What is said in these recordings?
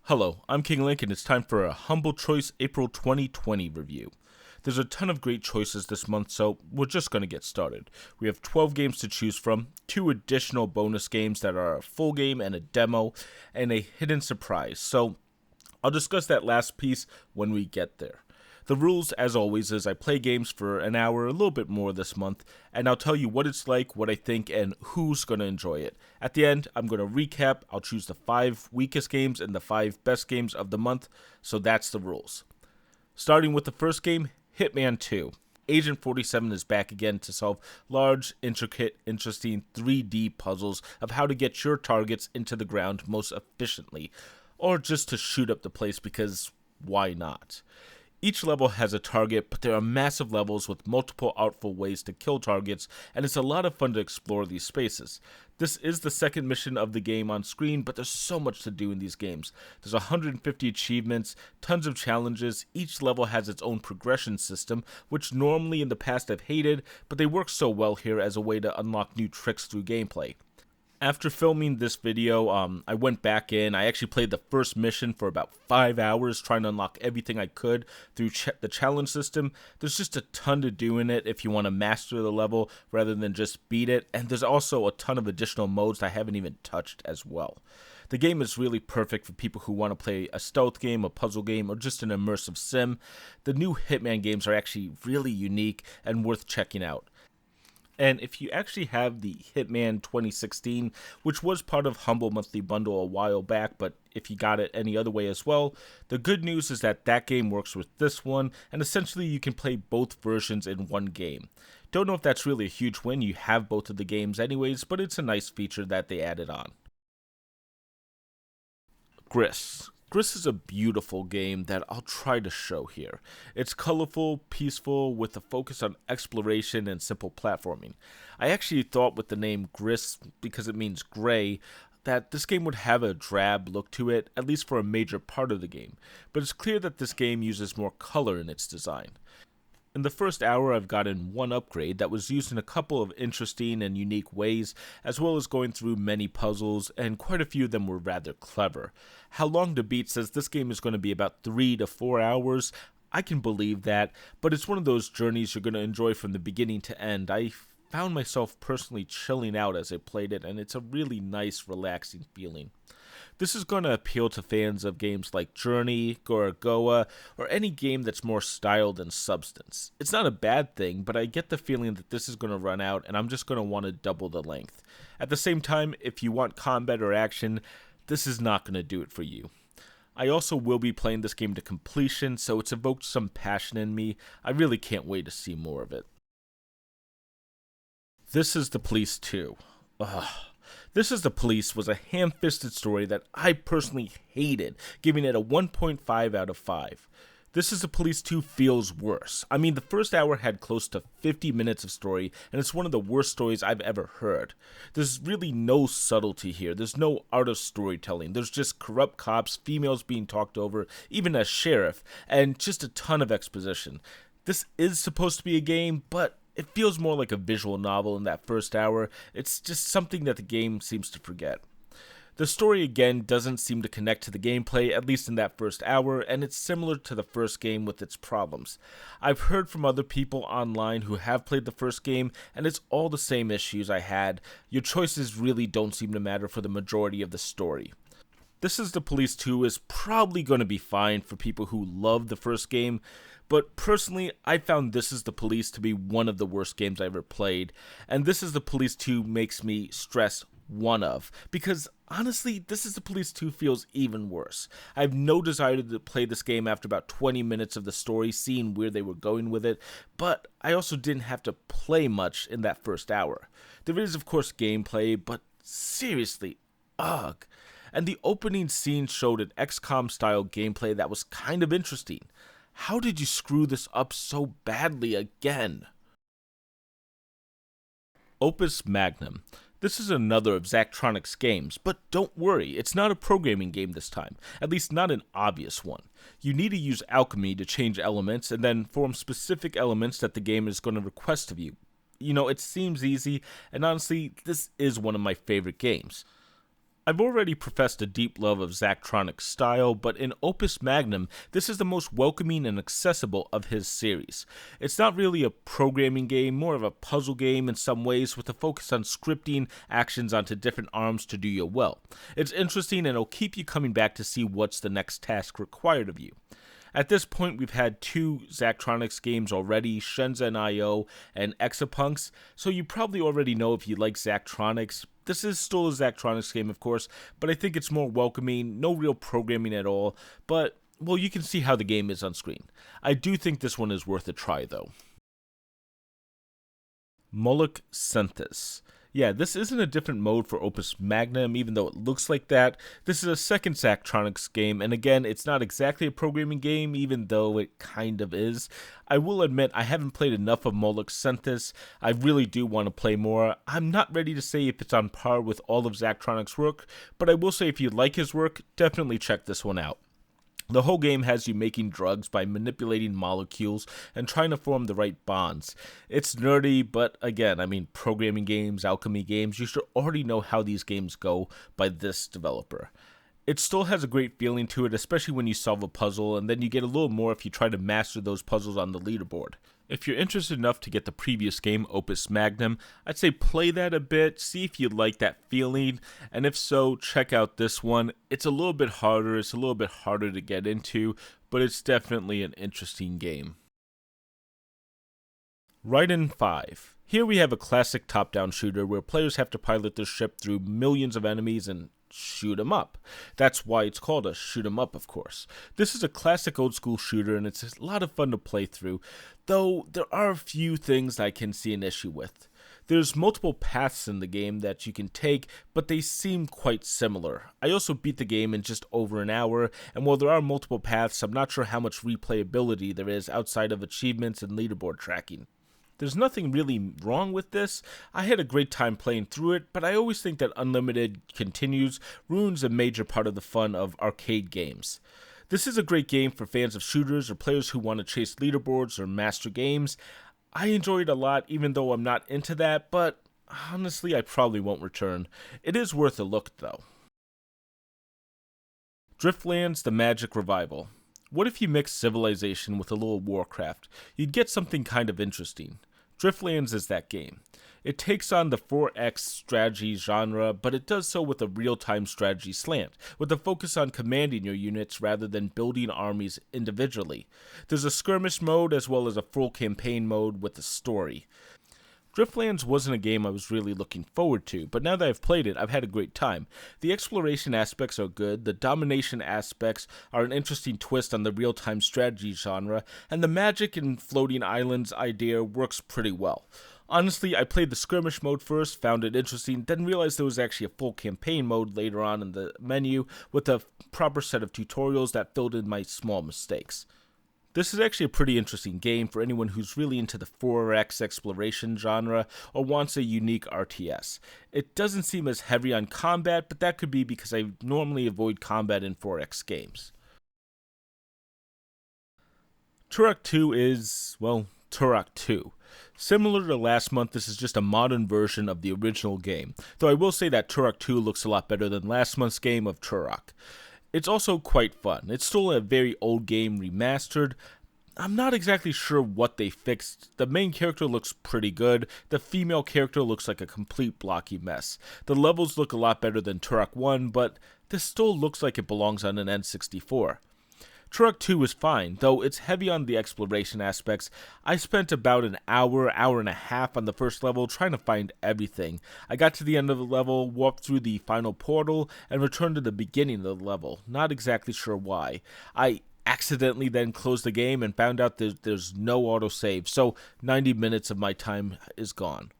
Hello, I'm King Link and it's time for a Humble Choice April 2020 review. There's a ton of great choices this month, so we're just going to get started. We have 12 games to choose from, 2 additional bonus games that are a full game and a demo, and a hidden surprise, so I'll discuss that last piece when we get there. The rules, as always, is I play games for an hour, a little bit more this month, and I'll tell you what it's like, what I think, and who's going to enjoy it. At the end, I'm going to recap. I'll choose the 5 weakest games and the 5 best games of the month, so that's the rules. Starting with the first game, Hitman 2. Agent 47 is back again to solve large, intricate, interesting 3D puzzles of how to get your targets into the ground most efficiently, or just to shoot up the place because why not? Each level has a target, but there are massive levels with multiple artful ways to kill targets, and it's a lot of fun to explore these spaces. This is the second mission of the game on screen, but there's so much to do in these games. There's 150 achievements, tons of challenges, each level has its own progression system, which normally in the past I've hated, but they work so well here as a way to unlock new tricks through gameplay. After filming this video, I went back in. I actually played the first mission for about 5 hours trying to unlock everything I could through the challenge system. There's just a ton to do in it if you want to master the level rather than just beat it, and there's also a ton of additional modes I haven't even touched as well. The game is really perfect for people who want to play a stealth game, a puzzle game, or just an immersive sim. The new Hitman games are actually really unique and worth checking out. And if you actually have the Hitman 2016, which was part of Humble Monthly Bundle a while back, but if you got it any other way as well, the good news is that that game works with this one, and essentially you can play both versions in one game. Don't know if that's really a huge win, you have both of the games anyways, but it's a nice feature that they added on. Gris. Gris is a beautiful game that I'll try to show here. It's colorful, peaceful, with a focus on exploration and simple platforming. I actually thought with the name Gris, because it means gray, that this game would have a drab look to it, at least for a major part of the game, but it's clear that this game uses more color in its design. In the first hour, I've gotten one upgrade that was used in a couple of interesting and unique ways, as well as going through many puzzles, and quite a few of them were rather clever. How Long to Beat says this game is going to be about 3 to 4 hours. I can believe that, but it's one of those journeys you're going to enjoy from the beginning to end. I found myself personally chilling out as I played it, and it's a really nice, relaxing feeling. This is going to appeal to fans of games like Journey, Gorogoa, or any game that's more style than substance. It's not a bad thing, but I get the feeling that this is going to run out and I'm just going to want to double the length. At the same time, if you want combat or action, this is not going to do it for you. I also will be playing this game to completion, so it's evoked some passion in me. I really can't wait to see more of it. This is the Police 2. Ugh. This is the Police was a ham-fisted story that I personally hated, giving it a 1.5 out of 5. This is the Police 2 feels worse. I mean, the first hour had close to 50 minutes of story, and it's one of the worst stories I've ever heard. There's really no subtlety here. There's no art of storytelling. There's just corrupt cops, females being talked over, even a sheriff, and just a ton of exposition. This is supposed to be a game, but it feels more like a visual novel in that first hour. It's just something that the game seems to forget. The story again doesn't seem to connect to the gameplay, at least in that first hour, and it's similar to the first game with its problems. I've heard from other people online who have played the first game, and it's all the same issues I had. Your choices really don't seem to matter for the majority of the story. This is the Police 2 is probably going to be fine for people who love the first game, but personally, I found This is the Police to be one of the worst games I ever played, and This is the Police 2 makes me stress one of, because honestly, This is the Police 2 feels even worse. I have no desire to play this game after about 20 minutes of the story, seeing where they were going with it, but I also didn't have to play much in that first hour. There is, of course, gameplay, but seriously, ugh. And the opening scene showed an XCOM-style gameplay that was kind of interesting. How did you screw this up so badly again? Opus Magnum. This is another of Zachtronics' games, but don't worry, it's not a programming game this time, at least not an obvious one. You need to use alchemy to change elements and then form specific elements that the game is going to request of you. You know, it seems easy, and honestly, this is one of my favorite games. I've already professed a deep love of Zachtronic's style, but in Opus Magnum, this is the most welcoming and accessible of his series. It's not really a programming game, more of a puzzle game in some ways, with a focus on scripting actions onto different arms to do you well. It's interesting and it'll keep you coming back to see what's the next task required of you. At this point, we've had 2 Zachtronics games already, Shenzhen IO and Exapunks, so you probably already know if you like Zachtronics. This is still a Zachtronics game, of course, but I think it's more welcoming, no real programming at all, but, well, you can see how the game is on screen. I do think this one is worth a try, though. Molek-Syntez. Yeah, this isn't a different mode for Opus Magnum, even though it looks like that. This is a second Zachtronics game, and again, it's not exactly a programming game, even though it kind of is. I will admit, I haven't played enough of Molek-Syntez. I really do want to play more. I'm not ready to say if it's on par with all of Zachtronics' work, but I will say if you like his work, definitely check this one out. The whole game has you making drugs by manipulating molecules and trying to form the right bonds. It's nerdy, but again, programming games, alchemy games, you should already know how these games go by this developer. It still has a great feeling to it, especially when you solve a puzzle, and then you get a little more if you try to master those puzzles on the leaderboard. If you're interested enough to get the previous game, Opus Magnum, I'd say play that a bit, see if you like that feeling, and if so, check out this one. It's a little bit harder to get into, but it's definitely an interesting game. Raiden V. Here we have a classic top-down shooter where players have to pilot their ship through millions of enemies and shoot 'em up. That's why it's called a shoot 'em up, of course. This is a classic old school shooter and it's a lot of fun to play through, though there are a few things I can see an issue with. There's multiple paths in the game that you can take, but they seem quite similar. I also beat the game in just over an hour, and while there are multiple paths, I'm not sure how much replayability there is outside of achievements and leaderboard tracking. There's nothing really wrong with this. I had a great time playing through it, but I always think that unlimited continues ruins a major part of the fun of arcade games. This is a great game for fans of shooters or players who want to chase leaderboards or master games. I enjoy it a lot even though I'm not into that, but honestly I probably won't return. It is worth a look though. Driftland's The Magic Revival. What if you mix Civilization with a little Warcraft? You'd get something kind of interesting. Driftlands is that game. It takes on the 4X strategy genre, but it does so with a real-time strategy slant, with a focus on commanding your units rather than building armies individually. There's a skirmish mode as well as a full campaign mode with a story. Driftlands wasn't a game I was really looking forward to, but now that I've played it, I've had a great time. The exploration aspects are good, the domination aspects are an interesting twist on the real-time strategy genre, and the magic and floating islands idea works pretty well. Honestly, I played the skirmish mode first, found it interesting, then realized there was actually a full campaign mode later on in the menu with a proper set of tutorials that filled in my small mistakes. This is actually a pretty interesting game for anyone who's really into the 4X exploration genre or wants a unique RTS. It doesn't seem as heavy on combat, but that could be because I normally avoid combat in 4X games. Turok 2 is, well, Turok 2. Similar to last month, this is just a modern version of the original game, though I will say that Turok 2 looks a lot better than last month's game of Turok. It's also quite fun. It's still a very old game remastered. I'm not exactly sure what they fixed. The main character looks pretty good. The female character looks like a complete blocky mess. The levels look a lot better than Turok 1, but this still looks like it belongs on an N64. Turok 2 is fine, though it's heavy on the exploration aspects. I spent about an hour and a half on the first level trying to find everything. I got to the end of the level, warped through the final portal, and returned to the beginning of the level. Not exactly sure why. I accidentally then closed the game and found out there's no autosave, so 90 minutes of my time is gone.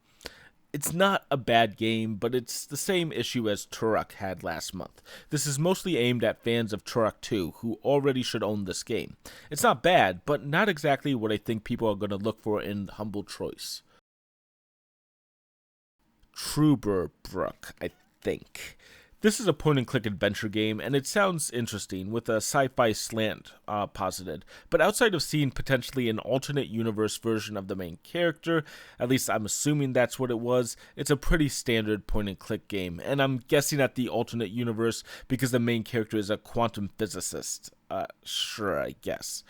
It's not a bad game, but it's the same issue as Turok had last month. This is mostly aimed at fans of Turok 2, who already should own this game. It's not bad, but not exactly what I think people are going to look for in Humble Choice. Truberbrook, I think. This is a point-and-click adventure game, and it sounds interesting, with a sci-fi slant posited. But outside of seeing potentially an alternate universe version of the main character, at least I'm assuming that's what it was, it's a pretty standard point-and-click game. And I'm guessing at the alternate universe because the main character is a quantum physicist. Sure, I guess.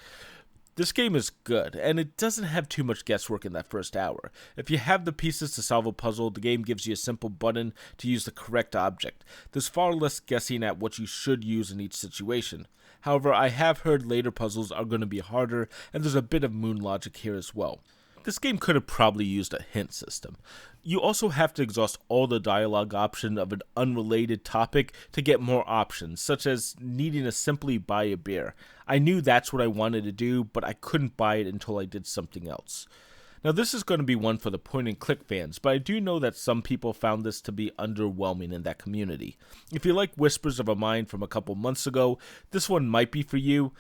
This game is good, and it doesn't have too much guesswork in that first hour. If you have the pieces to solve a puzzle, the game gives you a simple button to use the correct object. There's far less guessing at what you should use in each situation. However, I have heard later puzzles are going to be harder, and there's a bit of moon logic here as well. This game could have probably used a hint system. You also have to exhaust all the dialogue option of an unrelated topic to get more options, such as needing to simply buy a beer. I knew that's what I wanted to do, but I couldn't buy it until I did something else. Now this is going to be one for the point and click fans, but I do know that some people found this to be underwhelming in that community. If you like Whispers of a Mind from a couple months ago, this one might be for you.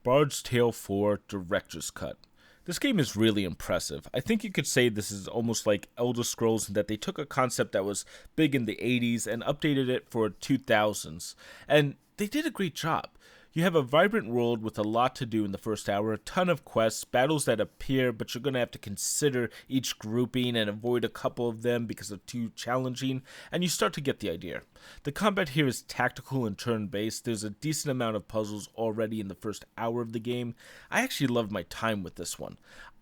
Bard's Tale 4 Director's Cut. This game is really impressive. I think you could say this is almost like Elder Scrolls in that they took a concept that was big in the 80s and updated it for 2000s. And they did a great job. You have a vibrant world with a lot to do in the first hour, a ton of quests, battles that appear, but you're going to have to consider each grouping and avoid a couple of them because they're too challenging, and you start to get the idea. The combat here is tactical and turn-based. There's a decent amount of puzzles already in the first hour of the game. I actually loved my time with this one.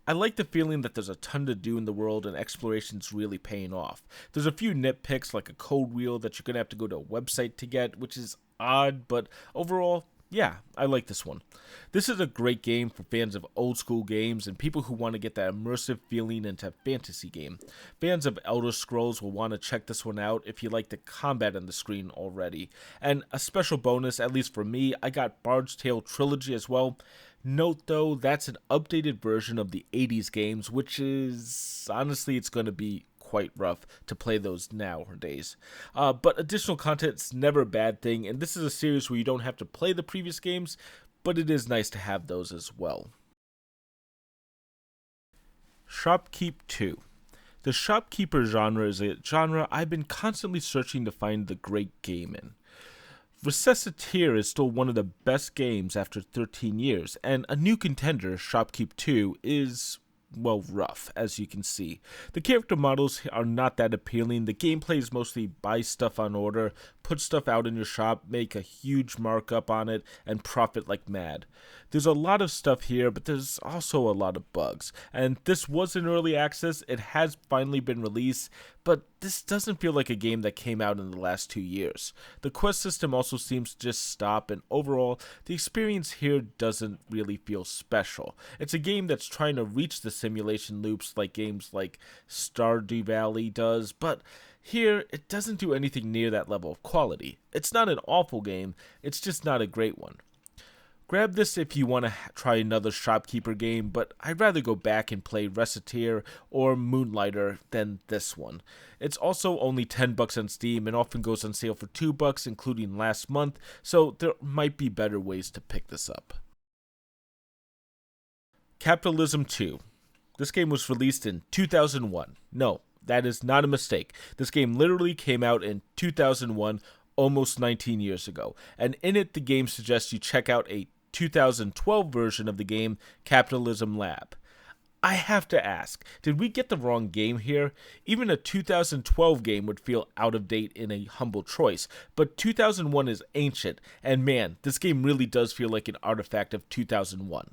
I like the feeling that there's a ton to do in the world and exploration's really paying off. There's a few nitpicks like a code wheel that you're going to have to go to a website to get, which is odd, but overall, yeah, I like this one. This is a great game for fans of old school games and people who want to get that immersive feeling into a fantasy game. Fans of Elder Scrolls will want to check this one out if you like the combat on the screen already. And a special bonus, at least for me, I got Bard's Tale Trilogy as well. Note though, that's an updated version of the 80s games, which is, honestly, it's going to be quite rough to play those nowadays. But additional content's never a bad thing, and this is a series where you don't have to play the previous games, but it is nice to have those as well. Shopkeep 2. The shopkeeper genre is a genre I've been constantly searching to find the great game in. Recessiteer is still one of the best games after 13 years, and a new contender, Shopkeep 2, is, well, rough, as you can see. The character models are not that appealing. The gameplay is mostly buy stuff on order, put stuff out in your shop, make a huge markup on it, and profit like mad. There's a lot of stuff here, but there's also a lot of bugs. And this was in early access, it has finally been released, but this doesn't feel like a game that came out in the last 2 years. The quest system also seems to just stop, and overall, the experience here doesn't really feel special. It's a game that's trying to reach the simulation loops like games like Stardew Valley does, but here, it doesn't do anything near that level of quality. It's not an awful game, it's just not a great one. Grab this if you want to try another shopkeeper game, but I'd rather go back and play Reciteer or Moonlighter than this one. It's also only $10 on Steam and often goes on sale for $2, including last month, so there might be better ways to pick this up. Capitalism 2. This game was released in 2001. No, that is not a mistake. This game literally came out in 2001, almost 19 years ago, and in it the game suggests you check out a 2012 version of the game, Capitalism Lab. I have to ask, did we get the wrong game here? Even a 2012 game would feel out of date in a humble choice, but 2001 is ancient, and man, this game really does feel like an artifact of 2001.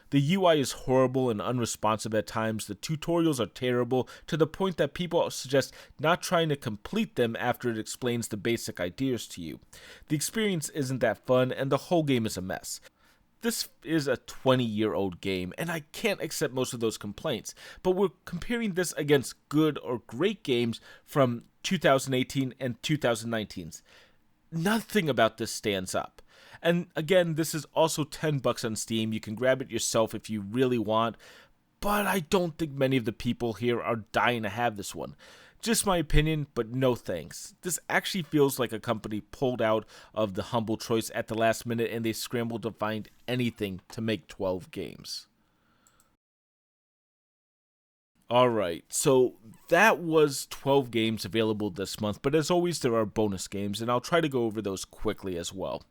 The UI is horrible and unresponsive at times, the tutorials are terrible to the point that people suggest not trying to complete them after it explains the basic ideas to you. The experience isn't that fun, and the whole game is a mess. This is a 20-year-old game, and I can't accept most of those complaints, but we're comparing this against good or great games from 2018 and 2019's. Nothing about this stands up. And again, this is also $10 on Steam. You can grab it yourself if you really want, but I don't think many of the people here are dying to have this one. Just my opinion, but no thanks. This actually feels like a company pulled out of the humble choice at the last minute and they scrambled to find anything to make 12 games. Alright, so that was 12 games available this month, but as always, there are bonus games, and I'll try to go over those quickly as well.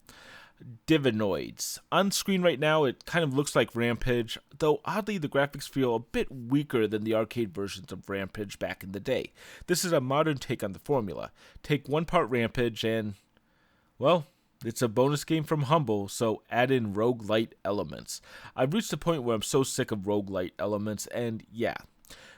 Divinoids. On screen right now, it kind of looks like Rampage, though oddly the graphics feel a bit weaker than the arcade versions of Rampage back in the day. This is a modern take on the formula. Take one part Rampage and, well, it's a bonus game from Humble, so add in roguelite elements. I've reached the point where I'm so sick of roguelite elements, and yeah.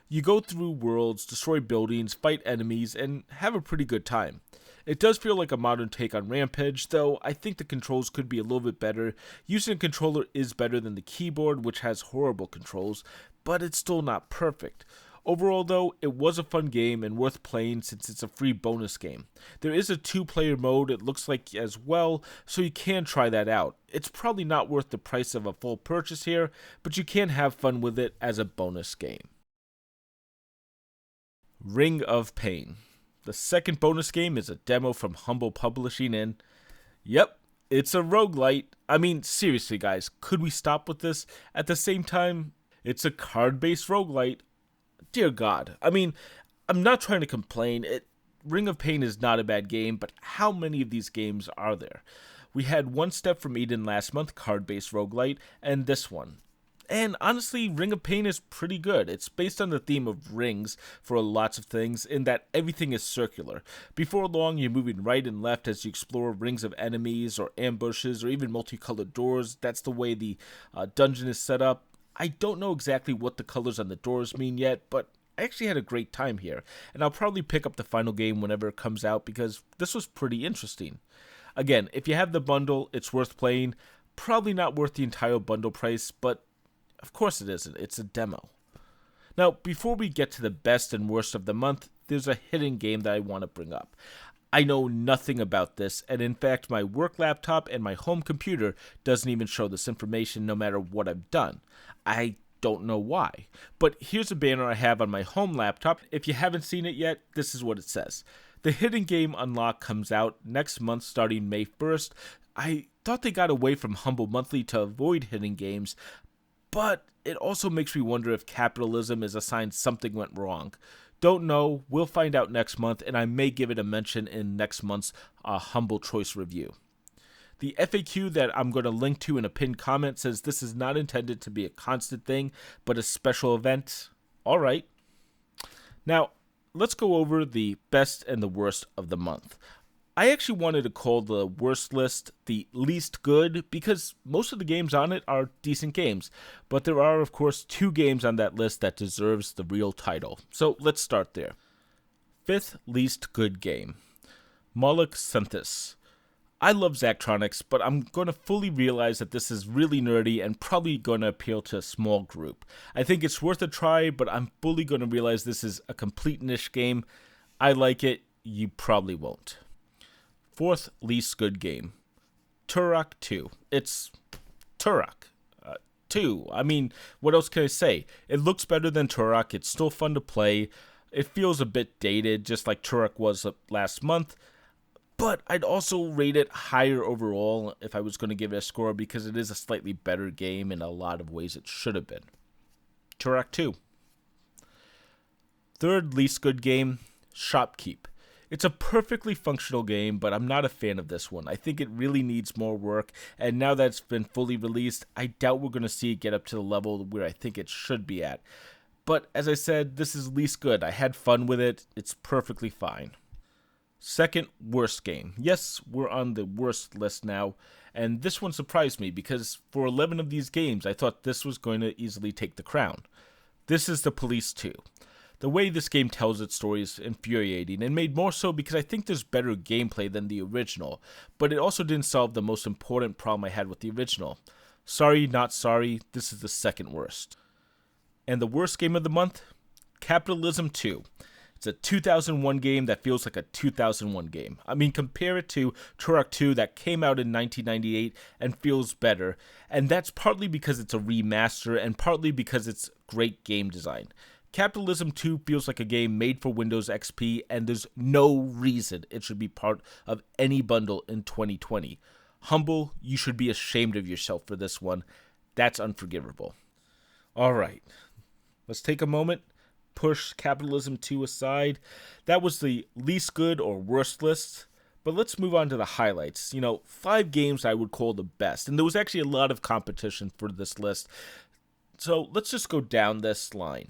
You go through worlds, destroy buildings, fight enemies, and have a pretty good time. It does feel like a modern take on Rampage, though I think the controls could be a little bit better. Using a controller is better than the keyboard, which has horrible controls, but it's still not perfect. Overall, though, it was a fun game and worth playing since it's a free bonus game. There is a 2-player mode, it looks like, as well, so you can try that out. It's probably not worth the price of a full purchase here, but you can have fun with it as a bonus game. Ring of Pain. The second bonus game is a demo from Humble Publishing, and yep, it's a roguelite. I mean, seriously guys, could we stop with this? At the same time, it's a card-based roguelite. Dear God. I mean, I'm not trying to complain. Ring of Pain is not a bad game, but how many of these games are there? We had One Step from Eden last month, card-based roguelite, and this one. And honestly, Ring of Pain is pretty good. It's based on the theme of rings for lots of things, in that everything is circular. Before long, you're moving right and left as you explore rings of enemies or ambushes or even multicolored doors. That's the way the dungeon is set up. I don't know exactly what the colors on the doors mean yet, but I actually had a great time here. And I'll probably pick up the final game whenever it comes out because this was pretty interesting. Again, if you have the bundle, it's worth playing. Probably not worth the entire bundle price, but of course it isn't. It's a demo. Now, before we get to the best and worst of the month, there's a hidden game that I want to bring up. I know nothing about this, and in fact, my work laptop and my home computer doesn't even show this information no matter what I've done. I don't know why. But here's a banner I have on my home laptop. If you haven't seen it yet, this is what it says. The hidden game unlock comes out next month starting May 1st. I thought they got away from Humble Monthly to avoid hidden games, but it also makes me wonder if Capitalism is a sign something went wrong. Don't know, we'll find out next month, and I may give it a mention in next month's Humble Choice review. The FAQ that I'm going to link to in a pinned comment says this is not intended to be a constant thing, but a special event. Alright. Now, let's go over the best and the worst of the month. I actually wanted to call the worst list the least good because most of the games on it are decent games, but there are of course 2 games on that list that deserves the real title. So let's start there. 5th least good game, Molek-Syntez. I love Zachtronics, but I'm going to fully realize that this is really nerdy and probably going to appeal to a small group. I think it's worth a try, but I'm fully going to realize this is a complete niche game. I like it, you probably won't. 4th least good game, Turok 2. It's Turok 2. I mean, what else can I say? It looks better than Turok. It's still fun to play. It feels a bit dated, just like Turok was last month. But I'd also rate it higher overall if I was going to give it a score because it is a slightly better game in a lot of ways it should have been. Turok 2. 3rd least good game, Shopkeep. It's a perfectly functional game, but I'm not a fan of this one. I think it really needs more work, and now that it's been fully released, I doubt we're going to see it get up to the level where I think it should be at. But as I said, this is least good. I had fun with it. It's perfectly fine. 2nd worst game. Yes, we're on the worst list now, and this one surprised me because for 11 of these games, I thought this was going to easily take the crown. This is The Police 2. The way this game tells its story is infuriating, and made more so because I think there's better gameplay than the original, but it also didn't solve the most important problem I had with the original. Sorry, not sorry, this is the 2nd worst. And the worst game of the month? Capitalism 2. It's a 2001 game that feels like a 2001 game. I mean, compare it to Turok 2 that came out in 1998 and feels better, and that's partly because it's a remaster and partly because it's great game design. Capitalism 2 feels like a game made for Windows XP, and there's no reason it should be part of any bundle in 2020. Humble, you should be ashamed of yourself for this one. That's unforgivable. Alright, let's take a moment. push Capitalism 2 aside, that was the least good or worst list. But let's move on to the highlights. 5 games I would call the best. And there was actually a lot of competition for this list. So let's just go down this line.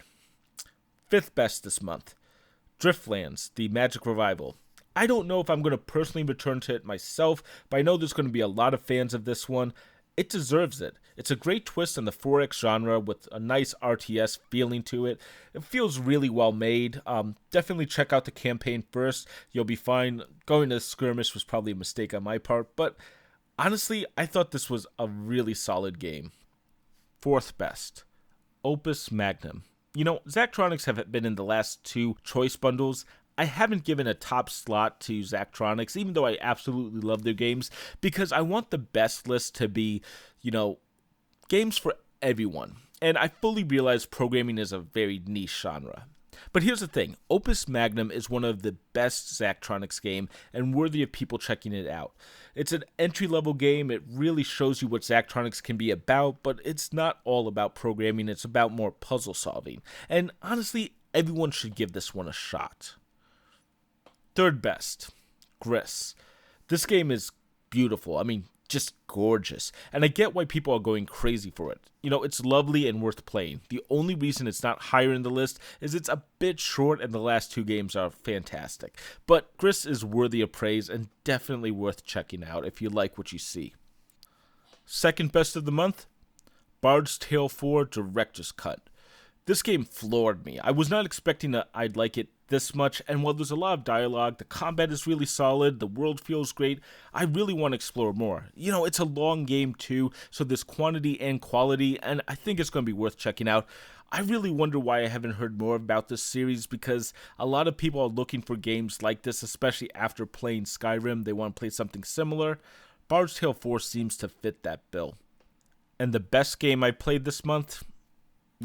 5th best this month, Driftlands, the Magic Revival. I don't know if I'm going to personally return to it myself, but I know there's going to be a lot of fans of this one. It deserves it. It's a great twist on the 4X genre with a nice RTS feeling to it. It feels really well made. Definitely check out the campaign first. You'll be fine. Going to Skirmish was probably a mistake on my part, but honestly, I thought this was a really solid game. 4th best, Opus Magnum. Zachtronics have been in the last 2 choice bundles. I haven't given a top slot to Zachtronics, even though I absolutely love their games, because I want the best list to be, games for everyone. And I fully realize programming is a very niche genre. But here's the thing, Opus Magnum is one of the best Zachtronics game and worthy of people checking it out. It's an entry-level game, it really shows you what Zachtronics can be about, but it's not all about programming, it's about more puzzle solving. And honestly, everyone should give this one a shot. 3rd best, Gris. This game is beautiful. Just gorgeous. And I get why people are going crazy for it. It's lovely and worth playing. The only reason it's not higher in the list is it's a bit short and the last 2 games are fantastic. But Gris is worthy of praise and definitely worth checking out if you like what you see. 2nd best of the month, Bard's Tale 4 Director's Cut. This game floored me. I was not expecting that I'd like it this much, and while there's a lot of dialogue, the combat is really solid, the world feels great, I really want to explore more. It's a long game too, so there's quantity and quality, and I think it's going to be worth checking out. I really wonder why I haven't heard more about this series, because a lot of people are looking for games like this, especially after playing Skyrim. They want to play something similar. Bard's Tale 4 seems to fit that bill. And the best game I played this month?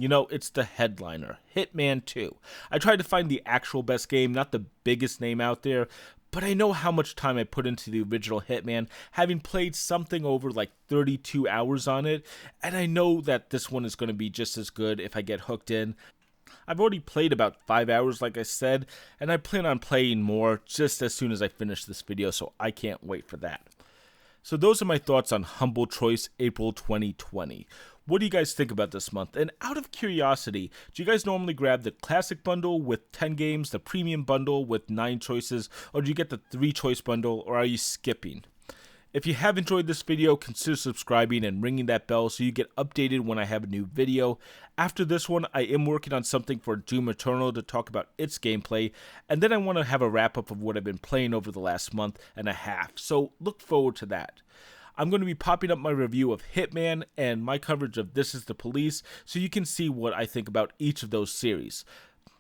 It's the headliner, Hitman 2. I tried to find the actual best game, not the biggest name out there, but I know how much time I put into the original Hitman, having played something over like 32 hours on it, and I know that this one is going to be just as good if I get hooked in. I've already played about 5 hours, like I said, and I plan on playing more just as soon as I finish this video, so I can't wait for that. So those are my thoughts on Humble Choice April 2020. What do you guys think about this month? And out of curiosity, do you guys normally grab the classic bundle with 10 games, the premium bundle with 9 choices, or do you get the 3 choice bundle, or are you skipping? If you have enjoyed this video, consider subscribing and ringing that bell so you get updated when I have a new video. After this one, I am working on something for Doom Eternal to talk about its gameplay, and then I want to have a wrap up of what I've been playing over the last month and a half, so look forward to that. I'm going to be popping up my review of Hitman and my coverage of This Is the Police, so you can see what I think about each of those series.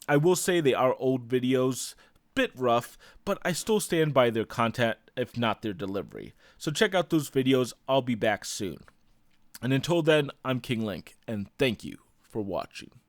I will say they are old videos, bit rough, but I still stand by their content, if not their delivery. So check out those videos, I'll be back soon. And until then, I'm King Link, and thank you for watching.